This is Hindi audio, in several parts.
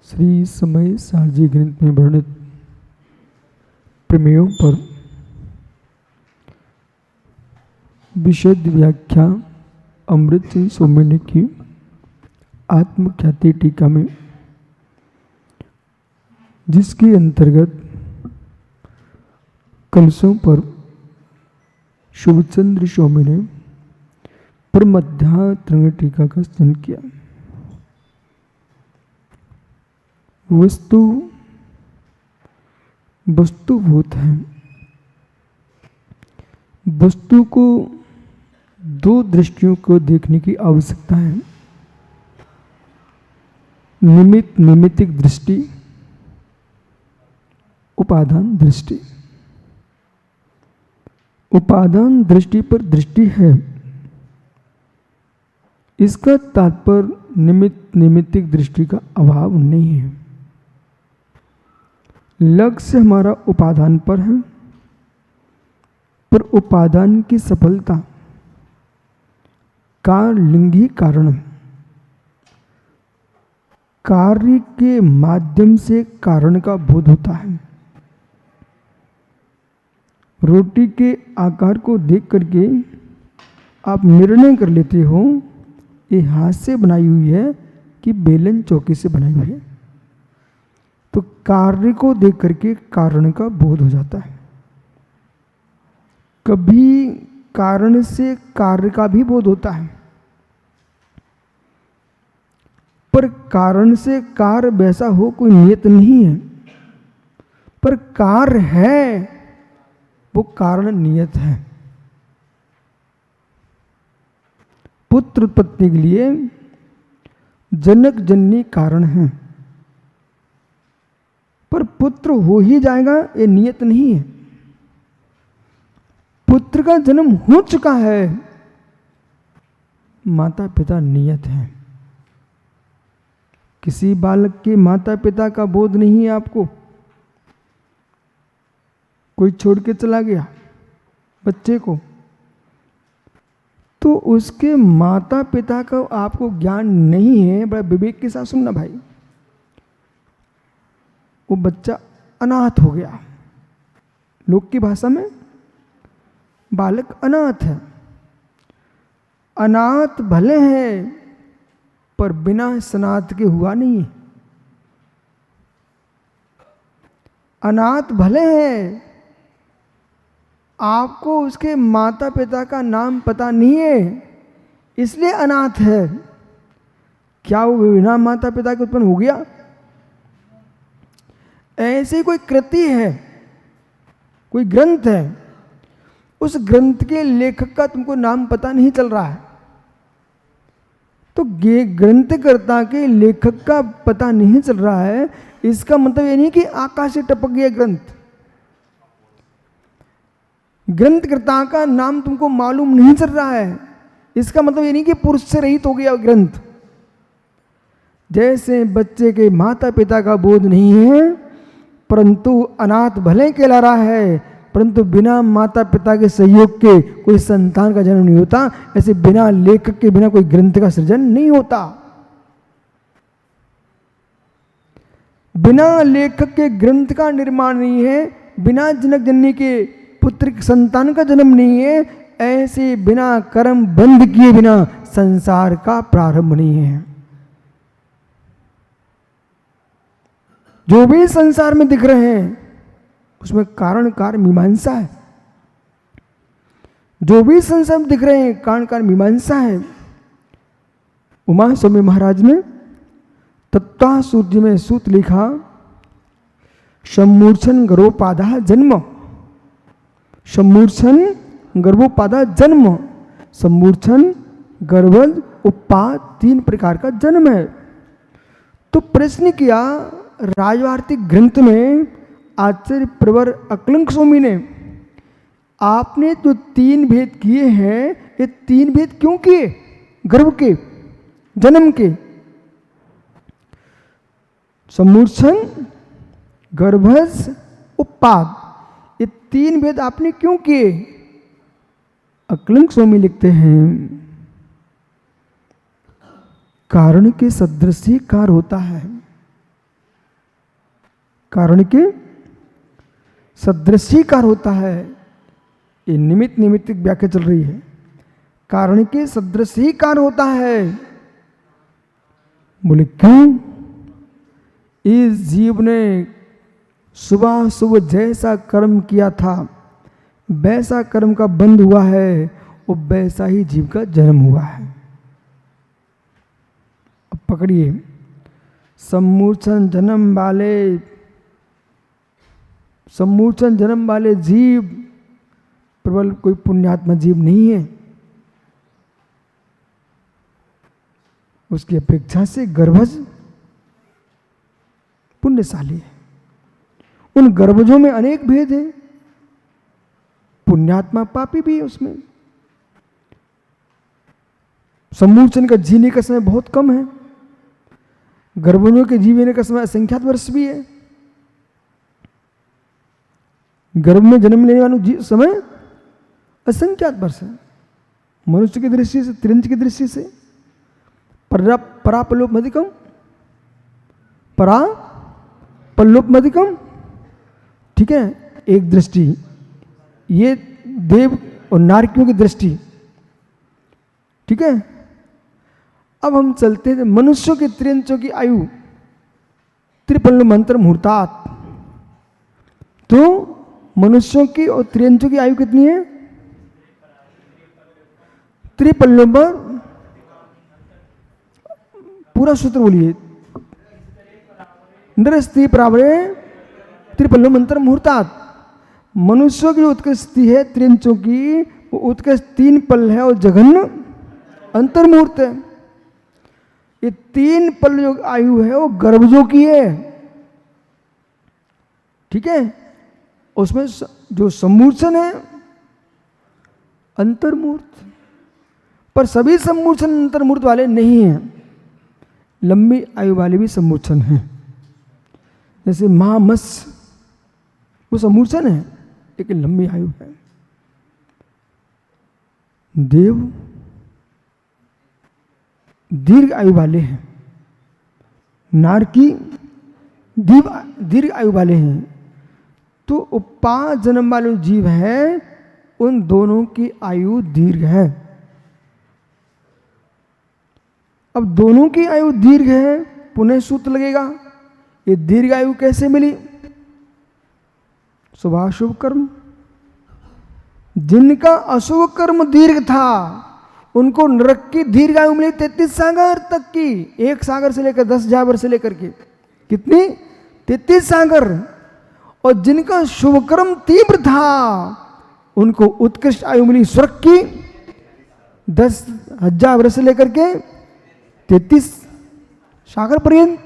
श्री समय सारजी ग्रंथ में वर्णित प्रमेयों पर विशद व्याख्या अमृत सिंह सोमेनी की आत्मख्याति टीका में, जिसके अंतर्गत कलशों पर शुभचंद्र स्वामी ने प्रमध्या तरंग टीका का स्तन किया। वस्तुभूत है। वस्तु को दो दृष्टियों को देखने की आवश्यकता है। निमित्तिक दृष्टि, उपादान दृष्टि। उपादान दृष्टि पर दृष्टि है, इसका तात्पर्य निमित्तिक दृष्टि का अभाव नहीं है। लक्ष्य हमारा उपादान पर है, पर उपादान की सफलता कारलिंगी कारण, कार्य के माध्यम से कारण का बोध होता है। रोटी के आकार को देख करके आप निर्णय कर लेते हो ये हाथ से बनाई हुई है कि बेलन चौकी से बनाई हुई है। तो कार्य को देख करके कारण का बोध हो जाता है। कभी कारण से कार्य का भी बोध होता है, पर कारण से कार्य वैसा हो कोई नियत नहीं है, पर कार्य है वो कारण नियत है। पुत्र उत्पत्ति के लिए जनक जननी कारण है, पर पुत्र हो ही जाएगा ये नियत नहीं है। पुत्र का जन्म हो चुका है, माता पिता नियत है। किसी बालक के माता पिता का बोध नहीं है आपको। कोई छोड़ के चला गया बच्चे को, तो उसके माता पिता का आपको ज्ञान नहीं है। बड़ा विवेक के साथ सुनना भाई, वो बच्चा अनाथ हो गया। लोक की भाषा में बालक अनाथ है। अनाथ भले हैं पर बिना सनाथ के हुआ नहीं है। अनाथ भले हैं, आपको उसके माता पिता का नाम पता नहीं है इसलिए अनाथ है। क्या वो बिना माता पिता के उत्पन्न हो गया? ऐसी कोई कृति है, कोई ग्रंथ है, उस ग्रंथ के लेखक का तुमको नाम पता नहीं चल रहा है, तो ग्रंथकर्ता के लेखक का पता नहीं चल रहा है, इसका मतलब ये नहीं कि आकाश से टपक गया ग्रंथ। ग्रंथकर्ता का नाम तुमको मालूम नहीं चल रहा है, इसका मतलब ये नहीं कि पुरुष से रहित हो गया ग्रंथ। जैसे बच्चे के माता पिता का बोध नहीं है, परंतु अनाथ भले कहला रहा है, परंतु बिना माता पिता के सहयोग के कोई संतान का जन्म नहीं होता। ऐसे बिना लेखक के बिना कोई ग्रंथ का सृजन नहीं होता। बिना लेखक के ग्रंथ का निर्माण नहीं है, बिना जनक जननी के पुत्र संतान का जन्म नहीं है। ऐसे बिना कर्म बंध किए बिना संसार का प्रारंभ नहीं है। जो भी संसार में दिख रहे हैं उसमें कारण कार्य मीमांसा है। जो भी संसार में दिख रहे हैं कारण कार्य मीमांसा है। उमा स्वामी महाराज ने तत्वा सूर्य में सूत लिखा, सम्मूर्छन गर्भोपादा जन्म। सम्मूर्छन गर्भोपादा जन्म। सम्मूर्छन गर्भज उपाद 3 प्रकार का जन्म है। तो प्रश्न किया राजवार्तिक ग्रंथ में आचार्य प्रवर अकलंक स्वामी ने, आपने जो 3 भेद किए हैं, ये 3 भेद क्यों किए? गर्भ के, जन्म के। सम्मूर्छन, गर्भज, उपाद, ये 3 भेद आपने क्यों किए? अकलंक स्वामी लिखते हैं कारण के सदृश ही कार्य होता है। कारण के सदृश ही कार्य होता है। ये निमित्त निमित्त व्याख्या चल रही है। कारण के सदृश ही कार्य होता है। बोले क्यों? इस जीव ने सुबह सुबह जैसा कर्म किया था वैसा कर्म का बंध हुआ है और वैसा ही जीव का जन्म हुआ है। अब पकड़िए, सम्मूर्छन जन्म वाले जीव प्रबल कोई पुण्यात्मा जीव नहीं है। उसकी अपेक्षा से गर्भज पुण्यशाली है। उन गर्भजों में अनेक भेद हैं। पुण्यात्मा पापी भी है उसमें। सम्मूर्छन का जीने का समय बहुत कम है। गर्भजों के जीने का समय असंख्यात वर्ष भी है। गर्भ में जन्म लेने वालों समय असंख्यात वर्ष है। मनुष्य की दृष्टि से, त्रिंच की दृष्टि से परापल्लोपमधिकम, परापल्लोपमधिकम, ठीक है, एक दृष्टि। ये देव और नारकियों की दृष्टि, ठीक है। अब हम चलते हैं मनुष्यों की त्रिंचों की आयु त्रिपल्लुमंत्र मुहूर्तात्। तो मनुष्यों की और त्रिंचों की आयु कितनी है? त्रिपल्लुबर, पूरा सूत्र बोलिए। नृस्त्री परावरे त्रिपल्लुमंत्र मुहूर्तात्। मनुष्यों की उत्कृष्टि है त्रिंचों की, वो उत्कृष्ट 3 पल है और जघन्य अंतर्मुहूर्त है। ये 3 पल जो आयु है वो गर्भजों की है, ठीक है। उसमें जो सम्मूर्छन है अंतर्मुहूर्त, पर सभी सम्मूर्छन अंतर्मुहूर्त वाले नहीं हैं। लंबी आयु वाले भी सम्मूर्छन हैं। जैसे महामत्स्य, वो सम्मूर्छन है लेकिन लंबी आयु है। देव दीर्घ आयु वाले हैं, नारकी दीर्घ आयु वाले हैं। तो उपास जन्म वाले जीव है, उन दोनों की आयु दीर्घ है। अब दोनों की आयु दीर्घ है, पुनः सूत्र लगेगा। ये दीर्घ आयु कैसे मिली? शुभाशुभ कर्म। जिनका अशुभ कर्म दीर्घ था उनको नरक की दीर्घ आयु मिली 33 सागर तक की। 1 सागर से लेकर 10,000 वर्ष से लेकर के कितनी? 33 सागर। और जिनका शुभ कर्म तीव्र था उनको उत्कृष्ट आयु मिली स्वर्ग की 10,000 वर्ष से लेकर के 33 सागर पर्यंत।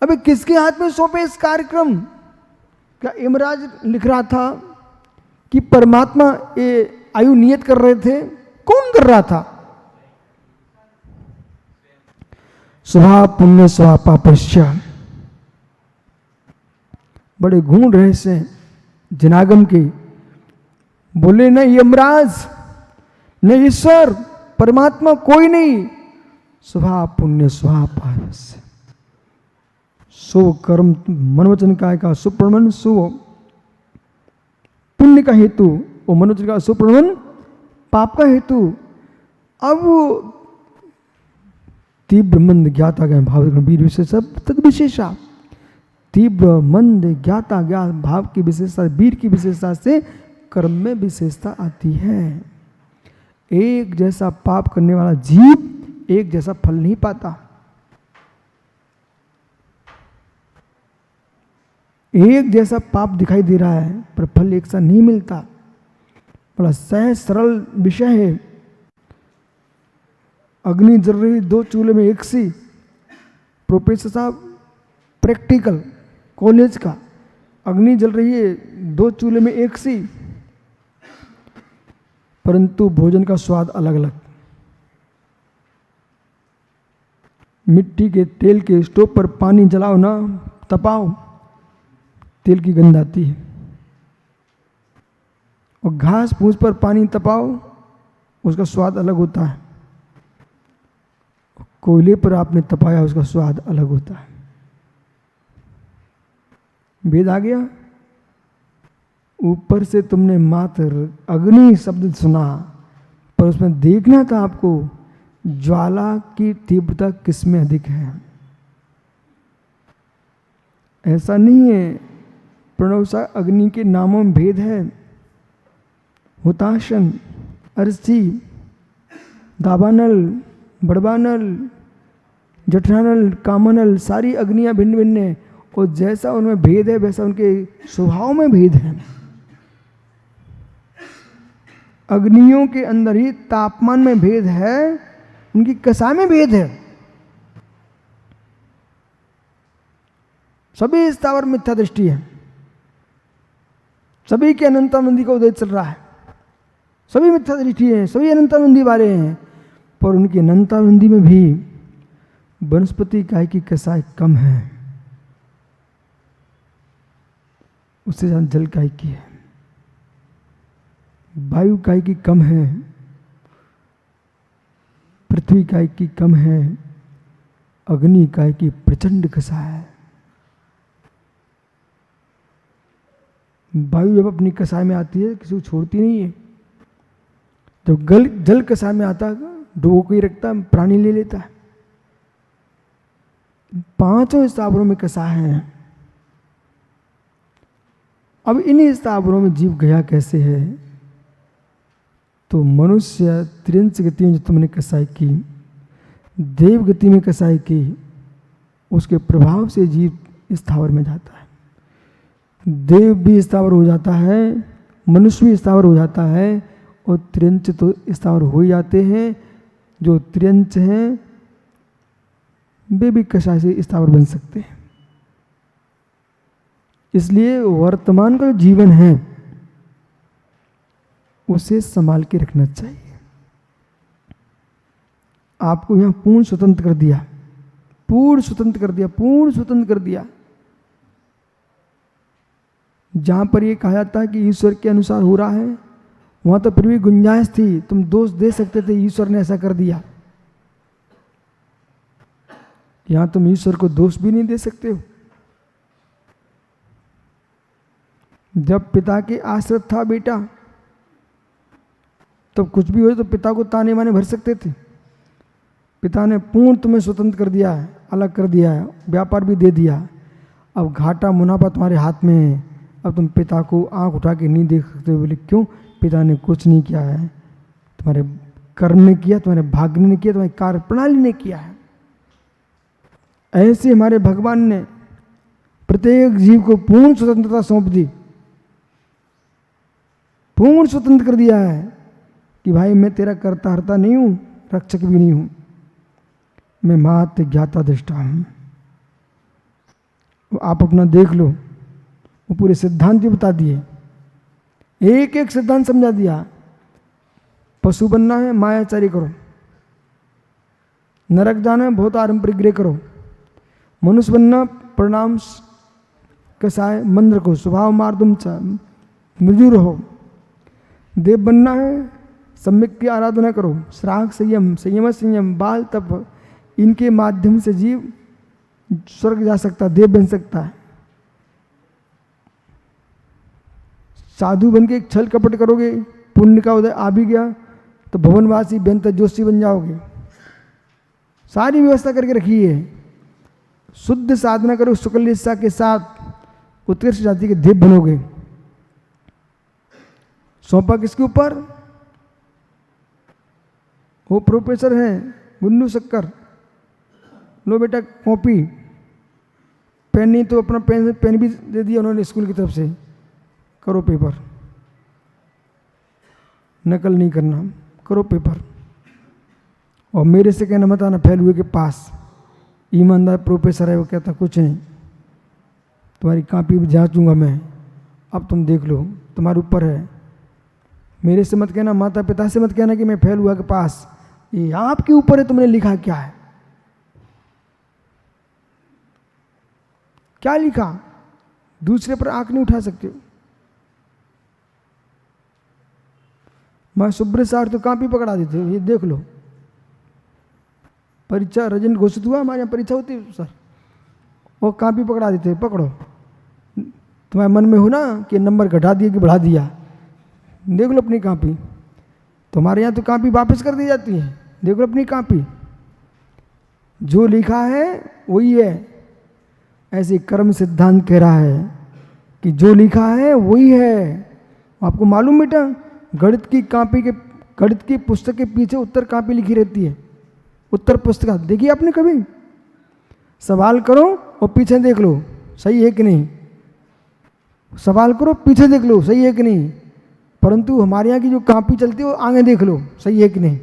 अभी किसके हाथ में सौंपे इस कार्यक्रम? क्या यमराज लिख रहा था कि परमात्मा ये आयु नियत कर रहे थे? कौन कर रहा था? स्वभाव पुण्य स्वभाव पापस्य। बड़े गूढ़ रहस्य जनागम के। बोले न यमराज न ईश्वर परमात्मा कोई नहीं। स्वभाव पुण्य स्वभाव पापस्य। शुभ कर्म मनोवचन काय का सुप्रमन शुभ पुण्य का हेतु, और मनोवचन का सुप्रमन पाप का हेतु। अब तीव्र मंद ज्ञाता ज्ञान भाव वीर विशेषा तद विशेषा। तीव्र मंद ज्ञाता ज्ञान भाव की विशेषता, वीर की विशेषता से कर्म में विशेषता आती है। एक जैसा पाप करने वाला जीव एक जैसा फल नहीं पाता। एक जैसा पाप दिखाई दे रहा है पर फल एक सा नहीं मिलता। बड़ा सहज सरल विषय है। अग्नि जल रही 2 चूल्हे में एक सी। प्रोफेसर साहब प्रैक्टिकल कॉलेज का, अग्नि जल रही है 2 चूल्हे में एक सी, परंतु भोजन का स्वाद अलग अलग। मिट्टी के तेल के स्टोव पर पानी जलाओ ना, तपाओ, तेल की गंध आती है। और घास फूस पर पानी तपाओ, उसका स्वाद अलग होता है। कोयले पर आपने तपाया उसका स्वाद अलग होता है। भेद आ गया। ऊपर से तुमने मात्र अग्नि शब्द सुना, पर उसमें देखना था आपको ज्वाला की तीव्रता किसमें अधिक है। ऐसा नहीं है। प्रणव सा अग्नि के नामों में भेद है। हुताशन, अरसी, दावानल, बड़वानल, जठरानल, कामनल, सारी अग्नियां भिन्न भिन्न है, और जैसा उनमें भेद है वैसा उनके स्वभाव में भेद है। अग्नियों के अंदर ही तापमान में भेद है, उनकी कसा में भेद है। सभी स्थावर मिथ्या दृष्टि है, सभी के अनंतानंदी का उदय चल रहा है, सभी मिथ्या दृष्टि है, सभी अनंतानंदी वाले हैं, पर उनकी अनंतानंदी में भी वनस्पति काय की कसाई कम है, उससे ज्यादा जल काय की है, वायु काय की कम है, पृथ्वी काय की कम है, अग्नि काय की प्रचंड कसा है। वायु जब अपनी कसाई में आती है किसी को छोड़ती नहीं है। जब जल कसाई में आता है डुबो के ही रखता, प्राणी ले लेता है। पांचों स्थावरों में कसा है। अब इन स्थावरों में जीव गया कैसे है, तो मनुष्य त्रिंच गति में जो तुमने कसाई की, देव गति में कसाई की, उसके प्रभाव से जीव स्थावर में जाता है। देव भी स्थावर हो जाता है, मनुष्य भी स्थावर हो जाता है, और त्रिंच तो स्थावर हो ही जाते हैं। जो त्रिंच हैं वे भी कसाई से स्थावर बन सकते हैं। इसलिए वर्तमान का जो जीवन है उसे संभाल के रखना चाहिए। आपको यहां पूर्ण स्वतंत्र कर दिया, पूर्ण स्वतंत्र कर दिया, पूर्ण स्वतंत्र कर दिया। जहां पर यह कहा जाता है कि ईश्वर के अनुसार हो रहा है, वहां तो फिर भी गुंजाइश थी, तुम दोष दे सकते थे, ईश्वर ने ऐसा कर दिया। यहां तुम ईश्वर को दोष भी नहीं दे सकते हो। जब पिता के आश्रित था बेटा, तब कुछ भी हो तो पिता को ताने माने भर सकते थे। पिता ने पूर्ण तुम्हें स्वतंत्र कर दिया है, अलग कर दिया है, व्यापार भी दे दिया। अब घाटा मुनाफा तुम्हारे हाथ में है। अब तुम पिता को आंख उठा के नहीं देख सकते। बोले क्यों? पिता ने कुछ नहीं किया है, तुम्हारे कर्म ने किया, तुम्हारे भाग्य ने किया, तुम्हारी कार्य प्रणाली ने किया है। ऐसे हमारे भगवान ने प्रत्येक जीव को पूर्ण स्वतंत्रता सौंप दी, पूर्ण स्वतंत्र कर दिया है कि भाई मैं तेरा कर्ता हर्ता नहीं हूं, रक्षक भी नहीं हूं, मैं मात्र ज्ञाता दृष्टा हूं। आप अपना देख लो, वो पूरे सिद्धांत भी बता दिए, एक एक सिद्धांत समझा दिया। पशु बनना है मायाचारी करो, नरक जाना है बहुत आरंभ परिग्रह करो, मनुष्य बनना प्रणाम कसाय मंद्र को, स्वभाव मार्दुम मृदु रहो। देव बनना है सम्यक की आराधना करो, श्राग संयम, संयम संयम, बाल तप, इनके माध्यम से जीव स्वर्ग जा सकता है, देव बन सकता है। साधु बन के एक छल कपट करोगे, पुण्य का उदय आ भी गया तो भवनवासी बेंत जोशी बन जाओगे। सारी व्यवस्था करके रखी है। शुद्ध साधना करो शुक्ल इच्छा के साथ, उत्कृष्ट जाति के देव बनोगे। सौंपा किसके ऊपर? वो प्रोफेसर हैं गुन्नू शक्कर, लो बेटा कॉपी, पेन नहीं तो अपना पेन भी दे दिया उन्होंने स्कूल की तरफ से, करो पेपर, नकल नहीं करना, करो पेपर। और मेरे से कहना मत आना फेल हुए के पास। ईमानदार प्रोफेसर है वो, कहता कुछ नहीं, तुम्हारी कॉपी भी जांचूंगा मैं, अब तुम देख लो, तुम्हारे ऊपर है। मेरे से मत कहना, माता पिता से मत कहना कि मैं फेल हुआ के पास, ये आपके ऊपर है, तुमने लिखा क्या है, क्या लिखा। दूसरे पर आंख नहीं उठा सकते हो। मैं सुब्रत सार तो कॉपी पकड़ा देते हो, ये देख लो। परीक्षा रिजल्ट घोषित हुआ, हमारे यहाँ परीक्षा होती है सर, वो कापी पकड़ा देते, पकड़ो, तुम्हारे मन में हो ना कि नंबर घटा दिया कि बढ़ा दिया, देख लो अपनी कापी। तुम्हारे यहाँ तो कापी वापस कर दी जाती है, देख लो अपनी कापी, जो लिखा है वही है। ऐसे कर्म सिद्धांत कह रहा है कि जो लिखा है वही है। आपको मालूम बेटा, गणित की कापी के, गणित की पुस्तक के पीछे उत्तर कापी लिखी रहती है, उत्तर पुस्तिका देखिए आपने कभी? सवाल करो और पीछे देख लो सही है कि नहीं, सवाल करो पीछे देख लो सही है कि नहीं, परंतु हमारे यहाँ की जो कापी चलती है वो आगे देख लो सही है कि नहीं।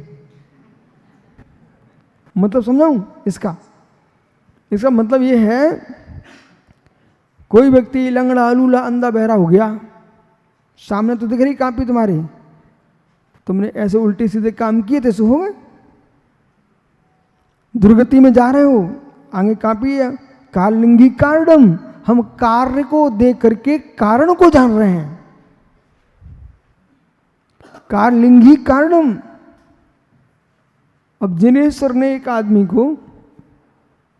मतलब समझाऊं इसका? इसका मतलब ये है, कोई व्यक्ति लंगड़ा लूला अंधा बहरा हो गया, सामने तो दिख रही कापी तुम्हारी, तुमने ऐसे उल्टे सीधे काम किए थे, सो हो गए, दुर्गति में जा रहे हो, आगे कापी है कालिंगी कारणम, हम कार्य को देख करके कारण को जान रहे हैं, कालिंगी कारणम। अब जिनेश्वर ने एक आदमी को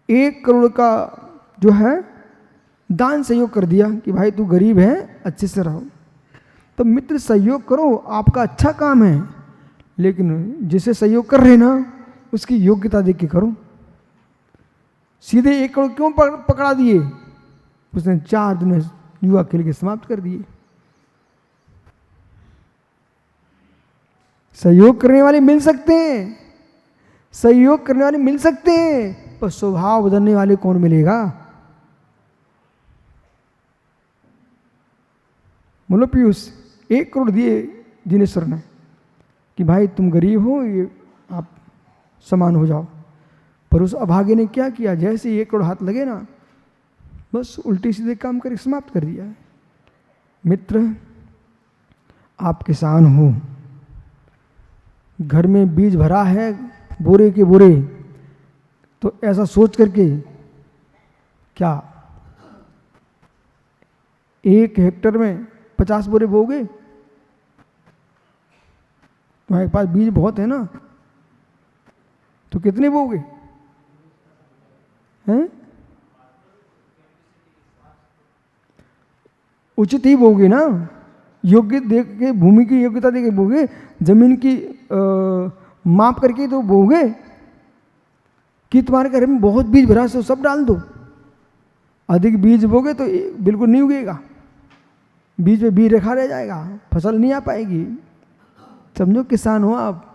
1 करोड़ का जो है दान सहयोग कर दिया कि भाई तू गरीब है अच्छे से रहो, तो मित्र सहयोग करो, आपका अच्छा काम है, लेकिन जिसे सहयोग कर रहे ना उसकी योग्यता देख के करो। सीधे 1 करोड़ क्यों पकड़ा दिए? उसने 4 दिन में युवा खेल के समाप्त कर दिए। सहयोग करने वाले मिल सकते हैं, सहयोग करने वाले मिल सकते हैं, पर स्वभाव बदलने वाले कौन मिलेगा? बोलो पीयूष, 1 करोड़ दिए जिनेश्वर ने कि भाई तुम गरीब हो, ये आप समान हो जाओ, पर उस अभागे ने क्या किया? जैसे 1 करोड़ हाथ लगे ना, बस उल्टी सीधे काम करके समाप्त कर दिया। मित्र, आप किसान हो, घर में बीज भरा है बोरे के बोरे, तो ऐसा सोच करके क्या 1 हेक्टर में 50 बोरे बोगे? तुम्हारे पास बीज बहुत है ना, तो कितने बोगे? हैं? उचित ही बोगे ना, योग्य देख के, भूमि की योग्यता देख के बोगे, जमीन की माप करके तो बोगे कि तुम्हारे घर में बहुत बीज भरा सो सब डाल दो। अधिक बीज बोगे तो बिल्कुल नहीं उगेगा, बीज पे बीज रखा रह जाएगा, फसल नहीं आ पाएगी। समझो किसान हो आप,